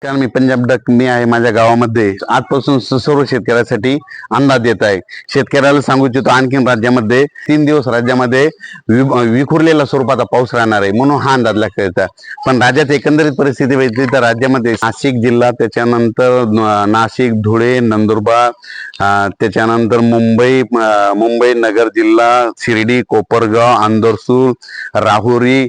कारण मी पंजाब डक मी आहे माझ्या गावामध्ये आजपासून सर्व शेतकऱ्यासाठी अंदाज येत आहे. शेतकऱ्याला सांगू इच्छितो आणखीन राज्यामध्ये 3 दिवस राज्यामध्ये विखुरलेल्या स्वरूपाचा पाऊस राहणार आहे म्हणून हा अंदाज लागता येतात. पण राज्यात एकंदरीत परिस्थिती बघितली तर राज्यामध्ये नाशिक जिल्हा, त्याच्यानंतर नाशिक, धुळे, नंदुरबार, त्याच्यानंतर मुंबई नगर जिल्हा, शिर्डी, कोपरगाव, अंदरसूर, राहुरी,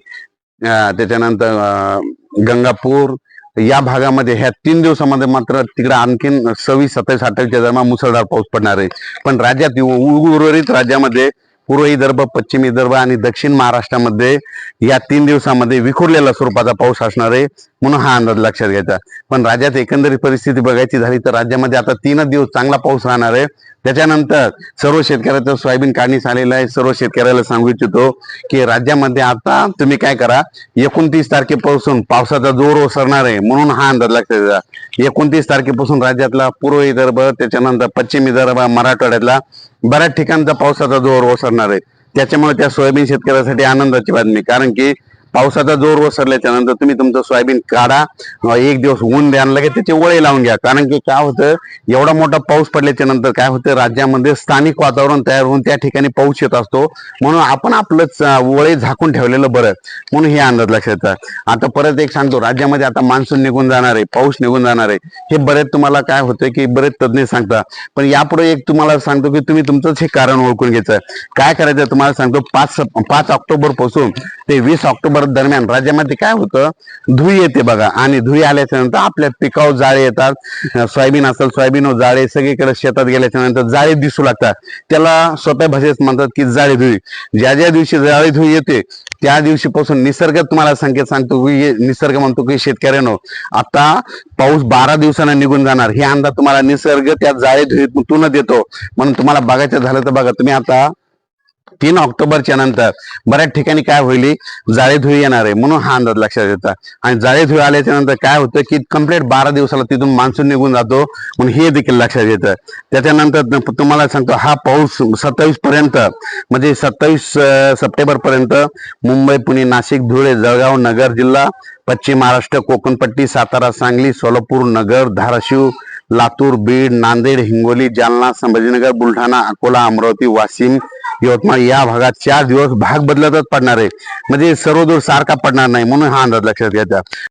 त्याच्यानंतर गंगापूर या भागामध्ये ह्या 3 दिवसामध्ये मात्र तिकडे आणखीन 26, 27, 28च्या दरम्यान मुसळधार पाऊस पडणार आहे. पण राज्यात उर्वरित राज्यामध्ये पूर्व विदर्भ, पश्चिम विदर्भ आणि दक्षिण महाराष्ट्रामध्ये या 3 दिवसामध्ये विखुरलेला स्वरूपाचा पाऊस असणार आहे म्हणून हा अंदाज लक्षात घ्यायचा. पण राज्यात एकंदरीत परिस्थिती बघायची झाली तर राज्यामध्ये आता 3 दिवस चांगला पाऊस राहणार आहे. त्याच्यानंतर सर्व शेतकऱ्याचं सोयाबीन काढणीस आलेलं आहे. सर्व शेतकऱ्याला सांगू इच्छितो की राज्यामध्ये आता तुम्ही काय करा, 29 तारखेपासून पावसाचा जोर ओसरणार आहे म्हणून हा अंदाज लक्षात घ्या. 29 तारखेपासून राज्यातला पूर्व विदर्भ, त्याच्यानंतर पश्चिम विदर्भ, मराठवाड्यातला बऱ्याच ठिकाणचा पावसाचा जोर ओसरणार आहे. त्याच्यामुळे त्या सोयाबीन शेतकऱ्यासाठी आनंदाची बातमी, कारण की पावसाचा जोर ओसरल्याच्या नंतर तुम्ही तुमचं सोयाबीन काढा, 1 दिवस ऊन द्या, लगेच त्याचे वळे लावून घ्या. कारण की काय होतं, एवढा मोठा पाऊस पडल्याच्या नंतर काय होतं, राज्यामध्ये स्थानिक वातावरण तयार होऊन त्या ठिकाणी पाऊस येत असतो म्हणून आपण आपलंच वळे झाकून ठेवलेलं बरं म्हणून हे अंदाज लक्षात येतात. आता परत एक सांगतो, राज्यामध्ये आता मान्सून निघून जाणार आहे, पाऊस निघून जाणार आहे. हे बरेच तुम्हाला काय होतं की बरेच तज्ञ सांगतात. पण यापुढे एक तुम्हाला सांगतो की तुम्ही तुमचंच हे कारण ओळखून घ्यायचं. काय करायचं तुम्हाला सांगतो, 5 ऑक्टोबर पासून ते 20 ऑक्टोबर दरम्यान राज्यामध्ये काय होतं, धुळी येते बघा. आणि धुळी आल्याच्या नंतर आपल्या पिकावर जाळे येतात. सोयाबीन असेल, सोयाबीनवर जाळे, सगळीकडे शेतात गेल्याच्या नंतर जाळे दिसू लागतात. त्याला सोप्या भाषेत म्हणतात की जाळे धुळी. ज्या ज्या दिवशी जाळे धुळी येते त्या दिवशीपासून निसर्ग तुम्हाला संकेत सांगतो की निसर्ग म्हणतो की शेतकऱ्यांनो आता पाऊस 12 दिवसांना निघून जाणार. हे अंदाज तुम्हाला निसर्ग त्या जाळे धुळीतून देतो. म्हणून तुम्हाला बघायचं झालं तर बघा, तुम्ही आता 3 ऑक्टोबरच्या नंतर बऱ्याच ठिकाणी काय होईल, जाळे धुळी येणार आहे म्हणून हा अंदाज लक्षात येतात. आणि जाळे धुळी आल्याच्या नंतर काय होतं की कंप्लीट 12 दिवसाला तिथून मान्सून निघून जातो म्हणून हे देखील लक्षात येतं. त्याच्यानंतर तुम्हाला सांगतो, हा पाऊस 27 पर्यंत म्हणजे 27 सप्टेंबर पर्यंत मुंबई, पुणे, नाशिक, धुळे, जळगाव, नगर जिल्हा, पश्चिम महाराष्ट्र, कोकणपट्टी, सातारा, सांगली, सोलापूर, नगर, धाराशिव, लातूर, बीड, नांदेड, हिंगोली, जालना, संभाजीनगर, बुलढाणा, अकोला, अमरावती, वाशिम, यवतमाळ या भागात 4 दिवस भाग बदलतच पडणार आहे. म्हणजे सर्व दूर सारखा पडणार नाही म्हणून हा अंदाज लक्षात घ्यायचा.